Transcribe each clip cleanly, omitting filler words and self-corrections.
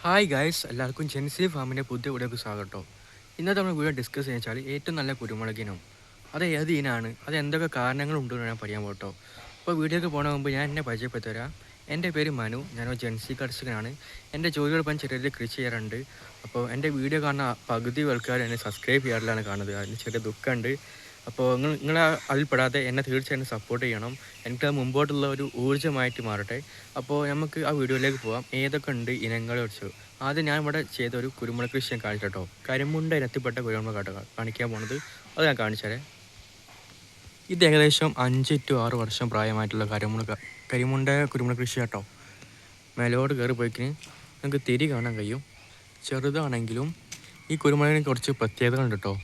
Hi guys, എല്ലാവർക്കും ജെൻസി ഫാമിൻ്റെ പുതിയ വീഡിയോക്ക് സ്വാഗതം. ഇന്നത്തെ നമ്മൾ വീഡിയോ ഡിസ്കസ് ചെയ്യുക വെച്ചാൽ ഏറ്റവും നല്ല കുരുമുളകിനം അത് ഏത് ഇനമാണ്, അത് എന്തൊക്കെ കാരണങ്ങളുണ്ടെന്ന് ഞാൻ പറയാൻ പോട്ടോ. അപ്പോൾ വീഡിയോക്ക് പോകണ മുമ്പ് ഞാൻ എന്നെ പരിചയപ്പെടുത്തി തരാം. എൻ്റെ പേര് മനു, ഞാനൊരു ജെൻസി കർഷകനാണ്. എൻ്റെ ജോലിയോടൊപ്പം ചെറിയ കൃഷി ചെയ്യാറുണ്ട്. അപ്പോൾ എൻ്റെ വീഡിയോ കാണുന്ന പകുതി ആൾക്കാർ എന്നെ സബ്സ്ക്രൈബ് ചെയ്യാറിലാണ് കാണുന്നത്. അതിന് ചെറിയ ദുഃഖമുണ്ട്. അപ്പോൾ നിങ്ങൾ അതിൽ പെടാതെ എന്നെ തീർച്ചയായിട്ടും സപ്പോർട്ട് ചെയ്യണം. എനിക്കത് മുമ്പോട്ടുള്ള ഒരു ഊർജ്ജമായിട്ട് മാറട്ടെ. അപ്പോൾ നമുക്ക് ആ വീഡിയോയിലേക്ക് പോകാം. ഏതൊക്കെ ഉണ്ട് ഇനങ്ങളെ കുറിച്ച്. ആദ്യം ഞാൻ ഇവിടെ ചെയ്ത ഒരു കുരുമുളക് കൃഷി ഞാൻ കാണിച്ചിട്ടോ. കരിമുണ്ട ഇനത്തിൽപ്പെട്ട കുരുമുളക് കാണിക്കാൻ പോണത് അത് ഞാൻ കാണിച്ചാലേ. ഇത് ഏകദേശം 5 to 6 വർഷം പ്രായമായിട്ടുള്ള കരിമുണ്ട കുരുമുളക് കൃഷി കേട്ടോ. മേലോട്ട് കയറി പോയിക്കിന് നമുക്ക് തിരി കാണാൻ കഴിയും. ചെറുതാണെങ്കിലും ഈ കുരുമുളകിന് കുറച്ച് പ്രത്യേകതകളുണ്ട് കേട്ടോ.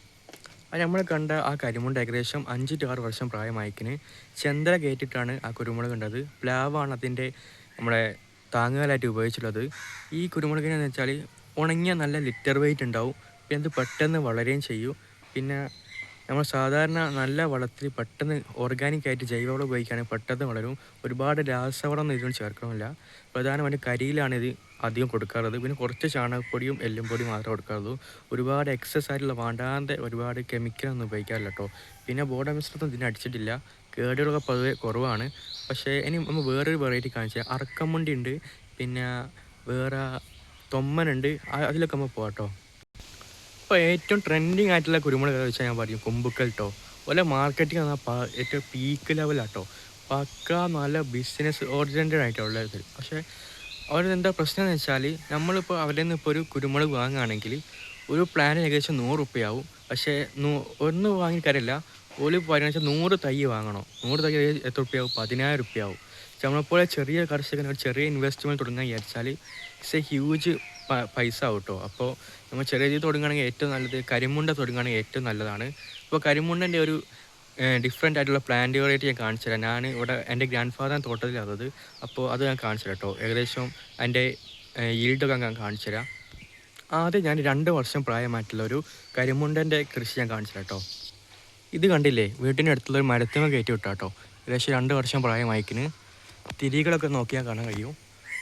അത് നമ്മൾ കണ്ട ആ കരിമുണ്ട ഏകദേശം 5 to 6 വർഷം പ്രായമായിക്കിന് ചെന്തല കയറ്റിയിട്ടാണ് ആ കുരുമുളക് കണ്ടത്. പ്ലാവാണ് അതിൻ്റെ നമ്മുടെ താങ്ങുകാലായിട്ട് ഉപയോഗിച്ചുള്ളത്. ഈ കുരുമുളകിനെന്ന് വെച്ചാൽ ഉണങ്ങിയ നല്ല ലിറ്റർ വെയിറ്റ് ഉണ്ടാവും. പിന്നെ അത് പെട്ടെന്ന് വളരുകയും ചെയ്യും. പിന്നെ നമ്മൾ സാധാരണ നല്ല വളത്തിൽ പെട്ടെന്ന് ഓർഗാനിക്കായിട്ട് ജൈവവളം ഉപയോഗിക്കുകയാണെങ്കിൽ പെട്ടെന്ന് വളരും. ഒരുപാട് രാസവളം ഇതിന് ചേർക്കണമില്ല. പ്രധാനമായിട്ടും കരിയിലാണ് ഇത് അധികം കൊടുക്കാറുള്ളത്. പിന്നെ കുറച്ച് ചാണകപ്പൊടിയും എല്ലും പൊടിയും മാത്രമേ കൊടുക്കാറുള്ളൂ. ഒരുപാട് എക്സസ് ആയിട്ടുള്ള വേണ്ടാതെ ഒരുപാട് കെമിക്കലൊന്നും ഉപയോഗിക്കാറില്ല കേട്ടോ. പിന്നെ ബോർഡ് മിശ്രിതം ഇതിന് അടിച്ചിട്ടില്ല. കേടുകളൊക്കെ പൊതുവെ കുറവാണ്. പക്ഷേ ഇനി നമ്മൾ വേറൊരു വെറൈറ്റി കാണിച്ചാൽ അറക്കമുണ്ടി ഉണ്ട്, പിന്നെ വേറെ തൊമ്മനുണ്ട്. അതിലൊക്കെ നമ്മൾ പോകാം കേട്ടോ. ഇപ്പോൾ ഏറ്റവും ട്രെൻഡിങ് ആയിട്ടുള്ള കുരുമുളക് വെച്ചാൽ ഞാൻ പറയും കൊമ്പുക്കൽ കേട്ടോ. ഓലെ മാർക്കറ്റിംഗ് എന്നാൽ ഏറ്റവും പീക്ക് ലെവലാട്ടോ. പക്ക നല്ല ബിസിനസ് ഓറിയൻറ്റഡ് ആയിട്ടുള്ളത്. പക്ഷേ അവരെന്താ പ്രശ്നം എന്ന് വെച്ചാൽ നമ്മളിപ്പോൾ അവരിൽ നിന്ന് ഇപ്പോൾ ഒരു കുരുമുളക് വാങ്ങുകയാണെങ്കിൽ ഒരു പ്ലാന് ഏകദേശം 100 റുപ്യയാവും. പക്ഷേ ഒന്ന് വാങ്ങിക്കാരില്ല. ഒരു പറയുന്നത് വെച്ചാൽ 100 തൈ വാങ്ങണം. 100 തൈ എത്ര റുപ്യയാവും? 10,000 റുപ്യയാവും. പക്ഷെ നമ്മളെപ്പോലെ ചെറിയ കർഷകന് ഒരു ചെറിയ ഇൻവെസ്റ്റ്മെൻറ്റ് തുടങ്ങാൻ വിചാരിച്ചാൽ ഇറ്റ്സ് എ ഹ്യൂജ് പൈസ ആവും കേട്ടോ. അപ്പോൾ നമ്മൾ ചെറിയ രീതിയിൽ തുടങ്ങുകയാണെങ്കിൽ ഏറ്റവും നല്ലത് കരിമുണ്ട തുടങ്ങുകയാണെങ്കിൽ ഏറ്റവും നല്ലതാണ്. അപ്പോൾ കരിമുണ്ടൻ്റെ ഒരു ഡിഫറെൻ്റ് ആയിട്ടുള്ള പ്ലാന്റ് വെറൈറ്റി ഞാൻ കാണിച്ചു തരാം. ഞാൻ ഇവിടെ എൻ്റെ ഗ്രാൻഡ് ഫാദർ തോട്ടത്തിലത്. അപ്പോൾ അത് ഞാൻ കാണിച്ചു തരാം കേട്ടോ. ഏകദേശം അതിൻ്റെ ഈൽഡൊക്കെ ഞാൻ കാണിച്ചു തരാം. ആദ്യം ഞാൻ 2 വർഷം പ്രായമായിട്ടുള്ള ഒരു കരിമുണ്ടൻ്റെ കൃഷി ഞാൻ കാണിച്ചു തരാം കേട്ടോ. ഇത് കണ്ടില്ലേ, വീട്ടിൻ്റെ അടുത്തുള്ള ഒരു മരത്തിമ കയറ്റി വിട്ടാൽ കേട്ടോ. ഏകദേശം 2 വർഷം പ്രായമായിക്കിന്. തിരികളൊക്കെ നോക്കിയാൽ കാണാൻ കഴിയും.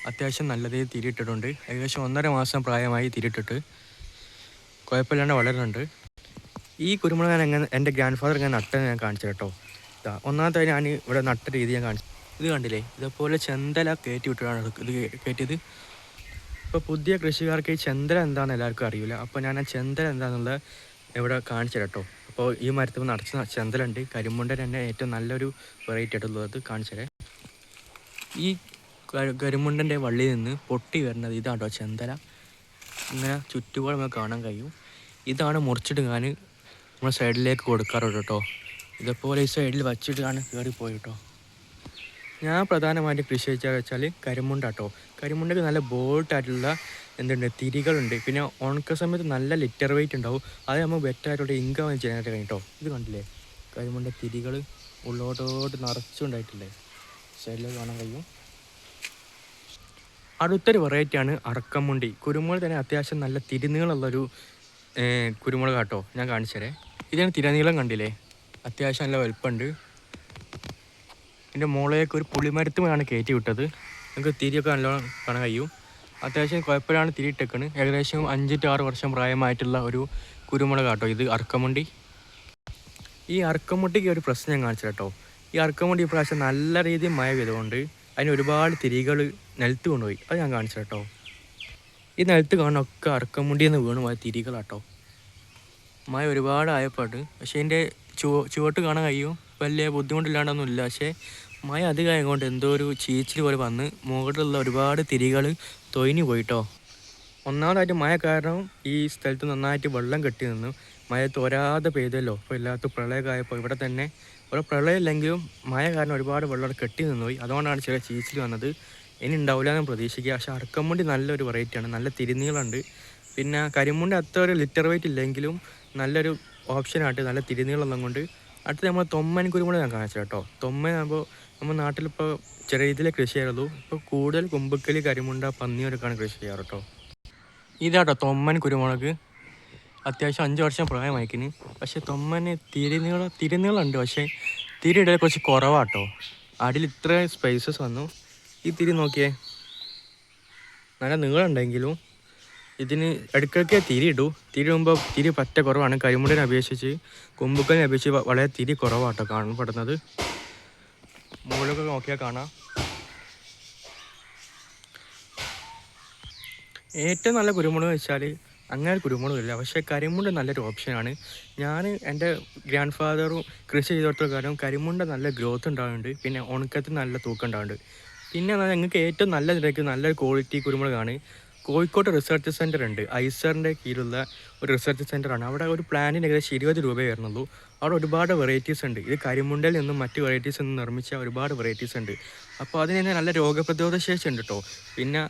അത്യാവശ്യം നല്ല രീതിയിൽ തിരിയിട്ടിട്ടുണ്ട്. ഏകദേശം 1.5 മാസം പ്രായമായി തിരിയിട്ടിട്ട് കുഴപ്പമില്ലാണ്ട് വളരുന്നുണ്ട്. ഈ കുരുമുളക് ഞാൻ എൻ്റെ ഗ്രാൻഡ് ഫാദർ ഞാൻ നട്ടെന്ന് ഞാൻ കാണിച്ചു കേട്ടോ. ഒന്നാമത്തെ ഞാൻ ഇവിടെ നട്ട രീതി ഞാൻ കാണിച്ചു. ഇത് കണ്ടില്ലേ, ഇതേപോലെ ചെന്തല കയറ്റി വിട്ടിട്ടാണ് ഇത് കയറ്റിയത്. ഇപ്പോൾ പുതിയ കൃഷിക്കാർക്ക് ഈ ചെന്തല എന്താണെന്ന് എല്ലാവർക്കും അറിയില്ല. അപ്പോൾ ഞാൻ ആ ചെന്തല എന്താണെന്നുള്ളത് ഇവിടെ കാണിച്ചു കേട്ടോ. അപ്പോൾ ഈ മരത്തിൽ നിറച്ച് ചെന്തലുണ്ട്. കരിമുണ്ടൻ തന്നെ ഏറ്റവും നല്ലൊരു വെറൈറ്റി ആയിട്ടുള്ളത് കാണിച്ചു തരാം. ഈ കരിമുണ്ടൻ്റെ വള്ളിയിൽ നിന്ന് പൊട്ടി വരുന്നത് ഇതാട്ടോ ചെന്തല. ഇങ്ങനെ ചുറ്റുപാട് നമുക്ക് കാണാൻ കഴിയും. ഇതാണ് മുറിച്ചിട്ട് ഞാൻ നമ്മൾ സൈഡിലേക്ക് കൊടുക്കാറുണ്ട് കേട്ടോ. ഇതേപോലെ ഈ സൈഡിൽ വച്ചിട്ടാണ് കയറിപ്പോയി കേട്ടോ. ഞാൻ പ്രധാനമായിട്ട് കൃഷി വെച്ചാൽ കരിമുണ്ട കേട്ടോ. കരിമുണ്ടക്ക് നല്ല ബോൾട്ടായിട്ടുള്ള തിരികളുണ്ട്. പിന്നെ ഉണക്ക സമയത്ത് നല്ല ലിറ്റർ വെയിറ്റ് ഉണ്ടാവും. അത് നമ്മൾ ബെറ്ററായിട്ടുള്ള ഇൻകം ചെയ്യാനായിട്ട് കഴിയും കേട്ടോ. ഇത് കണ്ടില്ലേ, കരിമുണ്ട തിരികൾ ഉള്ളോട്ടോട്ട് നിറച്ചുണ്ടായിട്ടില്ലേ, സൈഡിലേക്ക് കാണാൻ കഴിയും. അടുത്തൊരു വെറൈറ്റിയാണ് അറക്കമുണ്ടി. കുരുമുളക് തന്നെ അത്യാവശ്യം നല്ല തിരുനീളമുള്ളൊരു കുരുമുളക് കേട്ടോ. ഞാൻ കാണിച്ചു തരാം. ഇതിന് തിരനീളം കണ്ടില്ലേ, അത്യാവശ്യം നല്ല വലുപ്പമുണ്ട്. ഇതിൻ്റെ മുകളിലേക്ക് ഒരു പുളിമരത്തുമാണ് കയറ്റി വിട്ടത്. നമുക്ക് തിരിയൊക്കെ നല്ലോണം കാണാൻ കഴിയും. അത്യാവശ്യം കുഴപ്പമില്ലാണ് തിരിയിട്ടേക്കാണ്. ഏകദേശം 5 to 6 വർഷം പ്രായമായിട്ടുള്ള ഒരു കുരുമുളക് കേട്ടോ ഇത് അറക്കമുണ്ടി. ഈ അറക്കമുണ്ടിക്ക് ഒരു പ്രശ്നം ഞാൻ കാണിച്ചു കേട്ടോ. ഈ അറക്കമുണ്ടി ഇപ്രാവശ്യം നല്ല രീതിയിൽ മഴ പെയ്തുകൊണ്ട് അതിന് ഒരുപാട് തിരികൾ നിലത്ത് കൊണ്ടുപോയി. അത് ഞാൻ കാണിച്ചു കേട്ടോ. ഈ നിലത്ത് കാണുന്നൊക്കെ അറക്കമുണ്ടിന്ന് വീണ് പോയ തിരികളാട്ടോ. മഴ ഒരുപാട് ആയപ്പാട്ട്. പക്ഷേ ഇതിൻ്റെ ചുവട്ട് കാണാൻ കഴിയും. വലിയ ബുദ്ധിമുട്ടില്ലാണ്ടൊന്നുമില്ല. പക്ഷേ മഴ അധികമായതുകൊണ്ട് എന്തോ ഒരു ചീച്ചിൽ പോലെ വന്ന് മുകളിലുള്ള ഒരുപാട് തിരികൾ തൊയിഞ്ഞു പോയിട്ടോ. ഒന്നാമതായിട്ട് മഴ കാരണം ഈ സ്ഥലത്ത് നന്നായിട്ട് വെള്ളം കെട്ടി നിന്നു. മഴ തോരാതെ പെയ്തല്ലോ. ഇപ്പോൾ എല്ലാത്തും പ്രളയമായപ്പോൾ ഇവിടെ തന്നെ ഇവിടെ പ്രളയമില്ലെങ്കിലും മഴ കാരണം ഒരുപാട് വെള്ളം കെട്ടി നിന്നുപോയി. അതുകൊണ്ടാണ് ചെറിയ ചീച്ചിൽ വന്നത്. ഇനി ഉണ്ടാവില്ല എന്ന് പ്രതീക്ഷിക്കുക. പക്ഷേ അറക്കമുണ്ടി നല്ലൊരു വെറൈറ്റിയാണ്. നല്ല തിരുനീളമുണ്ട്. പിന്നെ കരിമുണ്ടി അത്ര ഒരു ലിറ്റർ വെയിറ്റ് ഇല്ലെങ്കിലും നല്ലൊരു ഓപ്ഷനായിട്ട് നല്ല തിരുനീളം കൊണ്ട്. അടുത്ത് നമ്മൾ തൊമ്മൻ കുരുമുളക് ഞാൻ കാണിച്ചു കേട്ടോ. തൊമ്മനാകുമ്പോൾ നമ്മൾ നാട്ടിലിപ്പോൾ ചെറിയ രീതിയിൽ കൃഷി ചെയ്യാറുള്ളൂ. ഇപ്പോൾ കൂടുതൽ കുമ്പക്കലി, കരിമുണ്ട, പന്നിയൊക്കെയാണ് കൃഷി ചെയ്യാറ് കേട്ടോ. ഇതാട്ടോ തൊമ്മൻ കുരുമുളക്. അത്യാവശ്യം 5 വർഷം പ്രായമായിക്കിന്. പക്ഷേ തൊമ്മന് തിരുനീളമുണ്ട്. പക്ഷേ തിരിയിടയിൽ കുറച്ച് കുറവാട്ടോ. അടിയിൽ ഇത്ര സ്പേസസ് വന്നു. ഈ തിരി നോക്കിയേ, നല്ല നീളമുണ്ടെങ്കിലും ഇതിന് ഇടയ്ക്കൊക്കെ തിരി ഇടൂ. തിരി ഇടുമ്പോൾ തിരി പറ്റ കുറവാണ്. കരിമുണ്ടിനെ അപേക്ഷിച്ച് കൊമ്പുക്കലിനെ അപേക്ഷിച്ച് വളരെ തിരി കുറവാട്ടോ കാണപ്പെടുന്നത്. മുകളിലൊക്കെ നോക്കിയാൽ കാണാം. ഏറ്റവും നല്ല കുരുമുളക് വെച്ചാൽ അങ്ങനെ കുരുമുളകില്ല, പക്ഷേ കരിമുണ്ട നല്ലൊരു ഓപ്ഷനാണ്. ഞാൻ എൻ്റെ ഗ്രാൻഡ് ഫാദറും കൃഷി ചെയ്തിടത്തോളം കാലം കരിമുണ്ട നല്ല ഗ്രോത്ത് ഉണ്ടാകുന്നുണ്ട്. പിന്നെ ഉണക്കത്തിന് നല്ല തൂക്കം ഉണ്ടാകുന്നുണ്ട്. പിന്നെ നിങ്ങൾക്ക് ഏറ്റവും നല്ല നിരക്ക് നല്ലൊരു ക്വാളിറ്റി കുരുമുളകാണ്. കോഴിക്കോട് റിസർച്ച് സെൻറ്റർ ഉണ്ട്, ഐസറിൻ്റെ കീഴിലുള്ള ഒരു റിസർച്ച് സെൻറ്ററാണ്. അവിടെ ഒരു പ്ലാന്റിന് ഏകദേശം 20 രൂപയേ വരുന്നുള്ളൂ. അവിടെ ഒരുപാട് വെറൈറ്റീസ് ഉണ്ട്. ഇത് കരിമുണ്ടയിൽ നിന്നും മറ്റ് വെറൈറ്റീസ് നിന്നും നിർമ്മിച്ച ഒരുപാട് വെറൈറ്റീസ് ഉണ്ട്. അപ്പോൾ അതിന് തന്നെ നല്ല രോഗപ്രതിരോധ ശേഷി ഉണ്ട് കേട്ടോ. പിന്നെ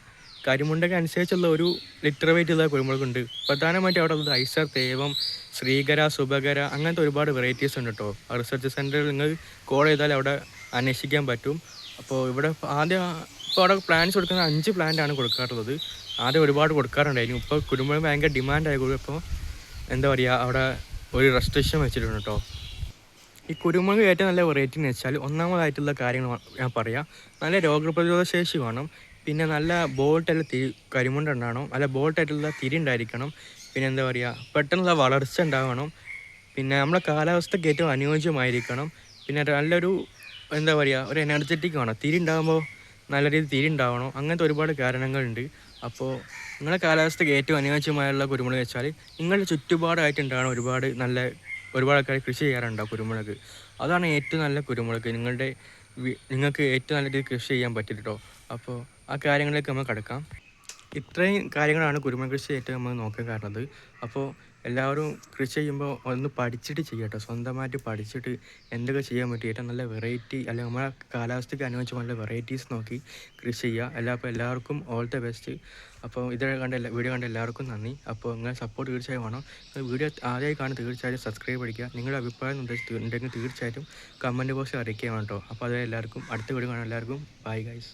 കരിമുണ്ടയ്ക്ക് അനുസരിച്ചുള്ള ഒരു ലിറ്റർ വെയിറ്റ് ഉള്ള കുരുമുളകുണ്ട്. പ്രധാനമായിട്ടും അവിടെ ഉള്ളത് ഐസർ, തേവം, ശ്രീകര, സുഭകര അങ്ങനത്തെ ഒരുപാട് വെറൈറ്റീസ് ഉണ്ട് കേട്ടോ. ആ റിസർച്ച് സെൻറ്ററിൽ നിങ്ങൾ കോൾ ചെയ്താൽ അവിടെ അന്വേഷിക്കാൻ പറ്റും. അപ്പോൾ ഇവിടെ ആദ്യം ഇപ്പോൾ അവിടെ പ്ലാന്റ്സ് കൊടുക്കുന്ന 5 പ്ലാന്റാണ് കൊടുക്കാറുള്ളത്. ആദ്യം ഒരുപാട് കൊടുക്കാറുണ്ടായിരുന്നു. ഇപ്പോൾ കുരുമുളക് ഭയങ്കര ഡിമാൻഡായി ഇപ്പോൾ എന്താ പറയുക, അവിടെ ഒരു റെസ്ട്രിക്ഷൻ വെച്ചിട്ടുണ്ട് കേട്ടോ. ഈ കുരുമുളക് ഏറ്റവും നല്ല വെറൈറ്റി എന്ന് വെച്ചാൽ ഒന്നാമതായിട്ടുള്ള കാര്യങ്ങൾ ഞാൻ പറയാം. നല്ല രോഗപ്രതിരോധ ശേഷി വേണം. പിന്നെ നല്ല ബോൾട്ടായിട്ടുള്ള കരിമുണ്ട ഉണ്ടാവണം. നല്ല ബോൾട്ടായിട്ടുള്ള തിരി ഉണ്ടായിരിക്കണം. പിന്നെ എന്താ പറയുക, പെട്ടെന്നുള്ള വളർച്ച ഉണ്ടാവണം. പിന്നെ നമ്മളെ കാലാവസ്ഥയ്ക്ക് ഏറ്റവും അനുയോജ്യമായിരിക്കണം. പിന്നെ നല്ലൊരു എന്താ പറയുക, ഒരു എനർജറ്റിക് വേണം. തിരി ഉണ്ടാകുമ്പോൾ നല്ല രീതിയിൽ തിരി ഉണ്ടാവണം. അങ്ങനത്തെ ഒരുപാട് കാരണങ്ങളുണ്ട്. അപ്പോൾ നിങ്ങളുടെ കാലാവസ്ഥയ്ക്ക് ഏറ്റവും അനുയോജ്യമായുള്ള കുരുമുളക് വെച്ചാൽ നിങ്ങളുടെ ചുറ്റുപാടായിട്ടുണ്ടാകണം. ഒരുപാട് ആൾക്കാർ കൃഷി ചെയ്യാറുണ്ടാവും കുരുമുളക്. അതാണ് ഏറ്റവും നല്ല കുരുമുളക്. നിങ്ങൾക്ക് ഏറ്റവും നല്ല രീതിയിൽ കൃഷി ചെയ്യാൻ പറ്റും കേട്ടോ. അപ്പോൾ ആ കാര്യങ്ങളിലേക്ക് നമ്മൾ കിടക്കാം. ഇത്രയും കാര്യങ്ങളാണ് കുരുമുളക് കൃഷി ഏറ്റവും നമ്മൾ നോക്കാൻ കാരണം. അപ്പോൾ എല്ലാവരും കൃഷി ചെയ്യുമ്പോൾ ഒന്ന് പഠിച്ചിട്ട് ചെയ്യട്ടോ. സ്വന്തമായിട്ട് പഠിച്ചിട്ട് എന്തൊക്കെ ചെയ്യാൻ പറ്റും, ഏറ്റവും നല്ല വെറൈറ്റി അല്ലെങ്കിൽ നമ്മളെ കാലാവസ്ഥയ്ക്ക് അനുയോജ്യമായ വെറൈറ്റീസ് നോക്കി കൃഷി ചെയ്യുക. അപ്പോൾ എല്ലാവർക്കും ഓൾ ദ ബെസ്റ്റ്. അപ്പോൾ വീഡിയോ കണ്ട എല്ലാവർക്കും നന്ദി. അപ്പോൾ നിങ്ങളുടെ സപ്പോർട്ട് തീർച്ചയായും വേണം. വീഡിയോ ആദ്യമായി കാണും തീർച്ചയായും സബ്സ്ക്രൈബ് അടിക്കുക. നിങ്ങളുടെ അഭിപ്രായം ഉണ്ടെങ്കിൽ തീർച്ചയായിട്ടും കമൻറ്റ് ബോക്സിൽ അറിയിക്കുക കേട്ടോ. അപ്പോൾ അത് എല്ലാവർക്കും അടുത്ത വീഡിയോ കാണാൻ എല്ലാവർക്കും ബൈ ഗൈസ്.